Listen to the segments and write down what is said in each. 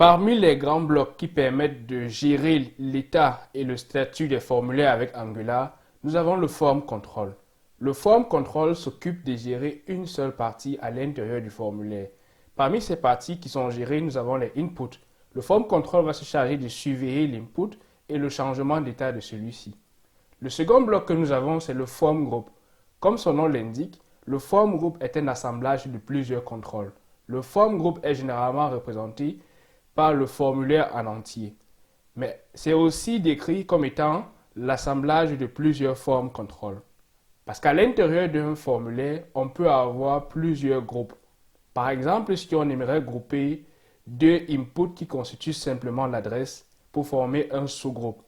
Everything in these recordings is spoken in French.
Parmi les grands blocs qui permettent de gérer l'état et le statut des formulaires avec Angular, nous avons le form control. Le form control s'occupe de gérer une seule partie à l'intérieur du formulaire. Parmi ces parties qui sont gérées, nous avons les inputs. Le form control va se charger de surveiller l'input et le changement d'état de celui-ci. Le second bloc que nous avons, c'est le form group. Comme son nom l'indique, le form group est un assemblage de plusieurs contrôles. Le form group est généralement représenté par le formulaire en entier. Mais c'est aussi décrit comme étant l'assemblage de plusieurs form control. Parce qu'à l'intérieur d'un formulaire, on peut avoir plusieurs groupes. Par exemple, si on aimerait grouper deux inputs qui constituent simplement l'adresse pour former un sous-groupe.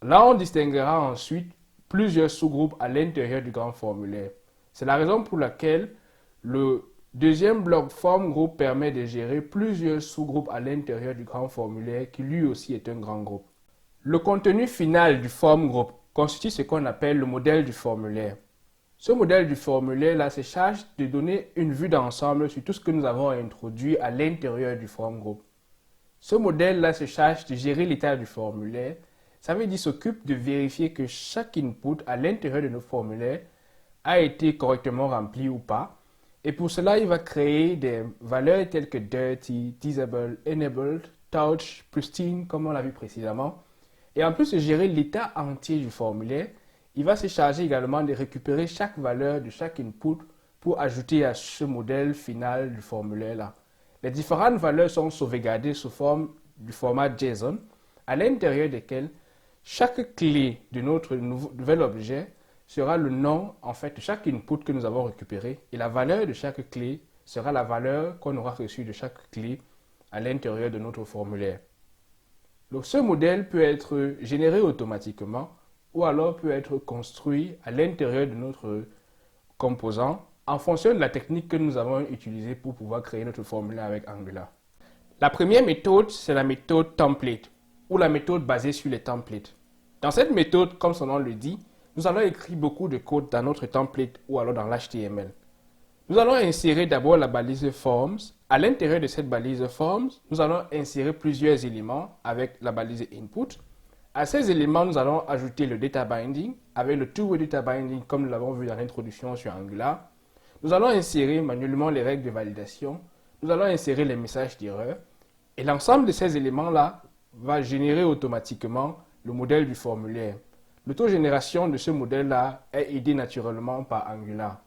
Là, on distinguera ensuite plusieurs sous-groupes à l'intérieur du grand formulaire. C'est la raison pour laquelle le deuxième bloc form group permet de gérer plusieurs sous-groupes à l'intérieur du grand formulaire qui lui aussi est un grand groupe. Le contenu final du form group constitue ce qu'on appelle le modèle du formulaire. Ce modèle du formulaire-là se charge de donner une vue d'ensemble sur tout ce que nous avons introduit à l'intérieur du form group. Ce modèle-là se charge de gérer l'état du formulaire. Ça veut dire s'occupe de vérifier que chaque input à l'intérieur de nos formulaires a été correctement rempli ou pas. Et pour cela, il va créer des valeurs telles que dirty, disable, enabled, touch, pristine, comme on l'a vu précédemment. Et en plus de gérer l'état entier du formulaire, il va se charger également de récupérer chaque valeur de chaque input pour ajouter à ce modèle final du formulaire-là. Les différentes valeurs sont sauvegardées sous forme du format JSON, à l'intérieur desquelles chaque clé de notre nouvel objet sera le nom en fait de chaque input que nous avons récupéré et la valeur de chaque clé sera la valeur qu'on aura reçue de chaque clé à l'intérieur de notre formulaire. Donc, ce modèle peut être généré automatiquement ou alors peut être construit à l'intérieur de notre composant en fonction de la technique que nous avons utilisée pour pouvoir créer notre formulaire avec Angular. La première méthode, c'est la méthode template ou la méthode basée sur les templates. Dans cette méthode, comme son nom le dit, nous allons écrire beaucoup de code dans notre template ou alors dans l'HTML. Nous allons insérer d'abord la balise forms. À l'intérieur de cette balise forms, nous allons insérer plusieurs éléments avec la balise input. À ces éléments, nous allons ajouter le data binding avec le two-way data binding comme nous l'avons vu dans l'introduction sur Angular. Nous allons insérer manuellement les règles de validation. Nous allons insérer les messages d'erreur. Et l'ensemble de ces éléments-là va générer automatiquement le modèle du formulaire. L'autogénération de ce modèle-là est aidé naturellement par Angular.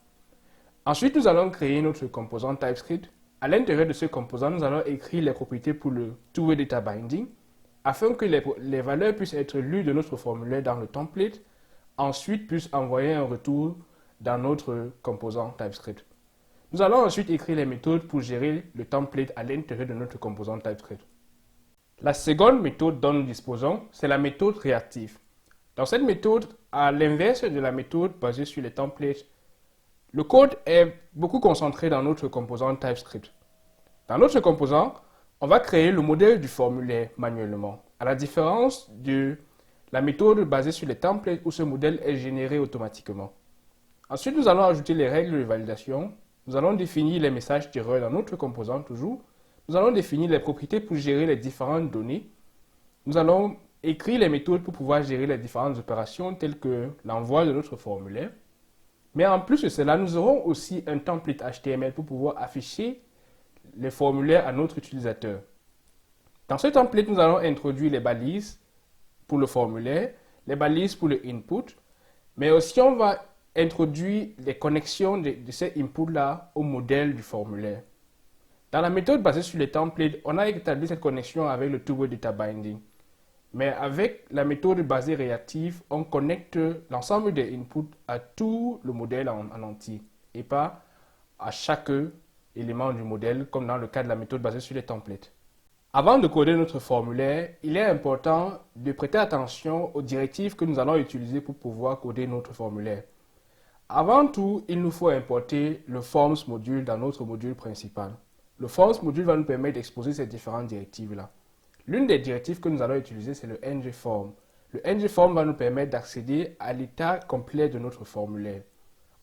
Ensuite, nous allons créer notre composant TypeScript. À l'intérieur de ce composant, nous allons écrire les propriétés pour le two-way data binding afin que les valeurs puissent être lues de notre formulaire dans le template, ensuite puissent envoyer un retour dans notre composant TypeScript. Nous allons ensuite écrire les méthodes pour gérer le template à l'intérieur de notre composant TypeScript. La seconde méthode dont nous disposons, c'est la méthode réactive. Dans cette méthode, à l'inverse de la méthode basée sur les templates, le code est beaucoup concentré dans notre composant TypeScript. Dans notre composant, on va créer le modèle du formulaire manuellement, à la différence de la méthode basée sur les templates où ce modèle est généré automatiquement. Ensuite, nous allons ajouter les règles de validation. Nous allons définir les messages d'erreur dans notre composant toujours. Nous allons définir les propriétés pour gérer les différentes données. Nous allons écrire les méthodes pour pouvoir gérer les différentes opérations telles que l'envoi de notre formulaire. Mais en plus de cela, nous aurons aussi un template HTML pour pouvoir afficher les formulaires à notre utilisateur. Dans ce template, nous allons introduire les balises pour le formulaire, les balises pour le input, mais aussi on va introduire les connexions de ces inputs-là au modèle du formulaire. Dans la méthode basée sur les templates, on a établi cette connexion avec le two-way data binding. Mais avec la méthode basée réactive, on connecte l'ensemble des inputs à tout le modèle en entier et pas à chaque élément du modèle comme dans le cas de la méthode basée sur les templates. Avant de coder notre formulaire, il est important de prêter attention aux directives que nous allons utiliser pour pouvoir coder notre formulaire. Avant tout, il nous faut importer le forms module dans notre module principal. Le forms module va nous permettre d'exposer ces différentes directives-là. L'une des directives que nous allons utiliser, c'est le ngForm. Le ngForm va nous permettre d'accéder à l'état complet de notre formulaire.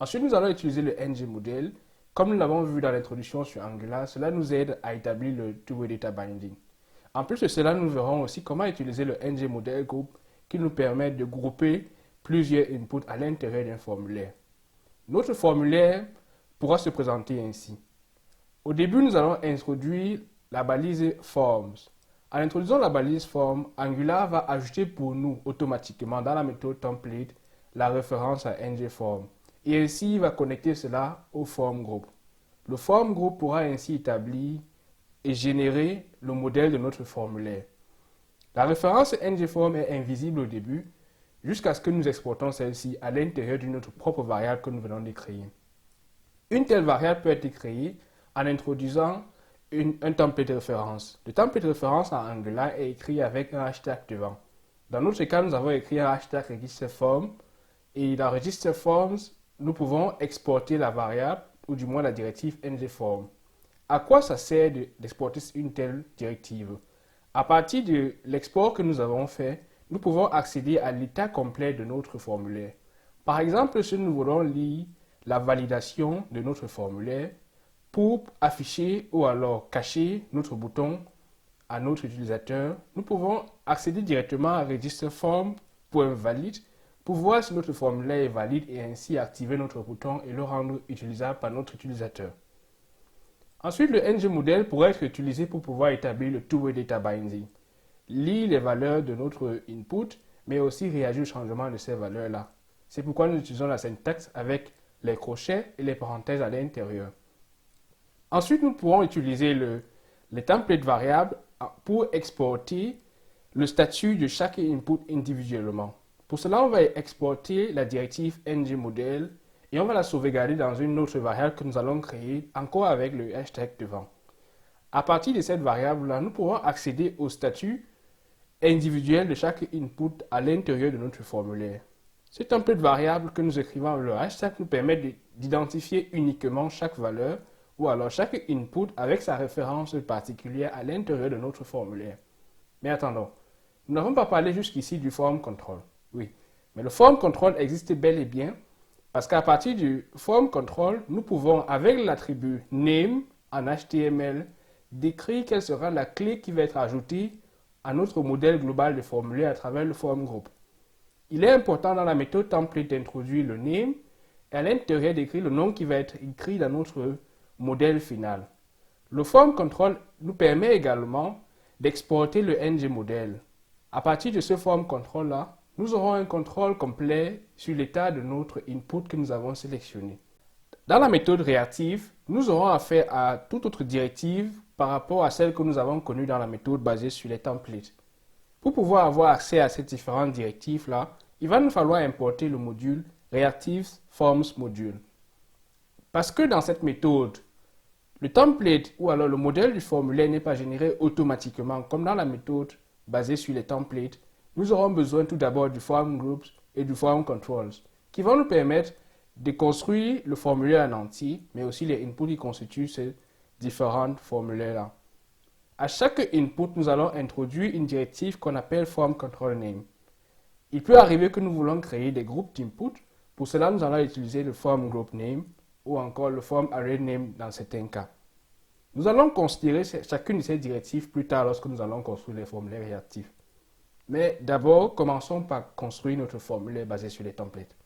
Ensuite, nous allons utiliser le ngModel. Comme nous l'avons vu dans l'introduction sur Angular, cela nous aide à établir le two-way data binding. En plus de cela, nous verrons aussi comment utiliser le NG Model Group qui nous permet de grouper plusieurs inputs à l'intérieur d'un formulaire. Notre formulaire pourra se présenter ainsi. Au début, nous allons introduire la balise Forms. En introduisant la balise Form, Angular va ajouter pour nous automatiquement dans la méthode template la référence à ngForm. Et ainsi, il va connecter cela au Form Group. Le Form Group pourra ainsi établir et générer le modèle de notre formulaire. La référence ngForm est invisible au début jusqu'à ce que nous exportons celle-ci à l'intérieur d'une autre propre variable que nous venons de créer. Une telle variable peut être créée en introduisant un template de référence. Le template de référence en Angular est écrit avec un hashtag devant. Dans notre cas, nous avons écrit un hashtag registerForm et dans registerForms, nous pouvons exporter la variable ou du moins la directive ngForm. À quoi ça sert d'exporter une telle directive? À partir de l'export que nous avons fait, nous pouvons accéder à l'état complet de notre formulaire. Par exemple, si nous voulons lire la validation de notre formulaire pour afficher ou alors cacher notre bouton à notre utilisateur, nous pouvons accéder directement à registerForm.valid pour voir si notre formulaire est valide et ainsi activer notre bouton et le rendre utilisable par notre utilisateur. Ensuite, le ngModel pourrait être utilisé pour pouvoir établir le two-way data binding, lire les valeurs de notre input, mais aussi réagir au changement de ces valeurs-là. C'est pourquoi nous utilisons la syntaxe avec les crochets et les parenthèses à l'intérieur. Ensuite, nous pourrons utiliser les templates variables pour exporter le statut de chaque input individuellement. Pour cela, on va exporter la directive ngModel et on va la sauvegarder dans une autre variable que nous allons créer encore avec le hashtag devant. À partir de cette variable-là, nous pourrons accéder au statut individuel de chaque input à l'intérieur de notre formulaire. Ce template variable que nous écrivons avec le hashtag nous permet d'identifier uniquement chaque valeur ou alors chaque input avec sa référence particulière à l'intérieur de notre formulaire. Mais attendons, nous n'avons pas parlé jusqu'ici du form control. Oui, mais le form control existe bel et bien parce qu'à partir du form control, nous pouvons, avec l'attribut name en HTML, décrire quelle sera la clé qui va être ajoutée à notre modèle global de formulaire à travers le form group. Il est important dans la méthode template d'introduire le name et à l'intérieur d'écrire le nom qui va être écrit dans notre modèle final. Le form control nous permet également d'exporter le ngModel. À partir de ce form control-là, nous aurons un contrôle complet sur l'état de notre input que nous avons sélectionné. Dans la méthode réactive, nous aurons affaire à toute autre directive par rapport à celle que nous avons connue dans la méthode basée sur les templates. Pour pouvoir avoir accès à ces différentes directives-là, il va nous falloir importer le module Reactive Forms Module. Parce que dans cette méthode, le template ou alors le modèle du formulaire n'est pas généré automatiquement comme dans la méthode basée sur les templates, nous aurons besoin tout d'abord du form groups et du form controls qui vont nous permettre de construire le formulaire en entier, mais aussi les inputs qui constituent ces différents formulaires-là. À chaque input, nous allons introduire une directive qu'on appelle form control name. Il peut arriver que nous voulons créer des groupes d'input. Pour cela, nous allons utiliser le form group name ou encore le form array name dans certains cas. Nous allons considérer chacune de ces directives plus tard lorsque nous allons construire les formulaires réactifs. Mais d'abord, commençons par construire notre formulaire basé sur les templates.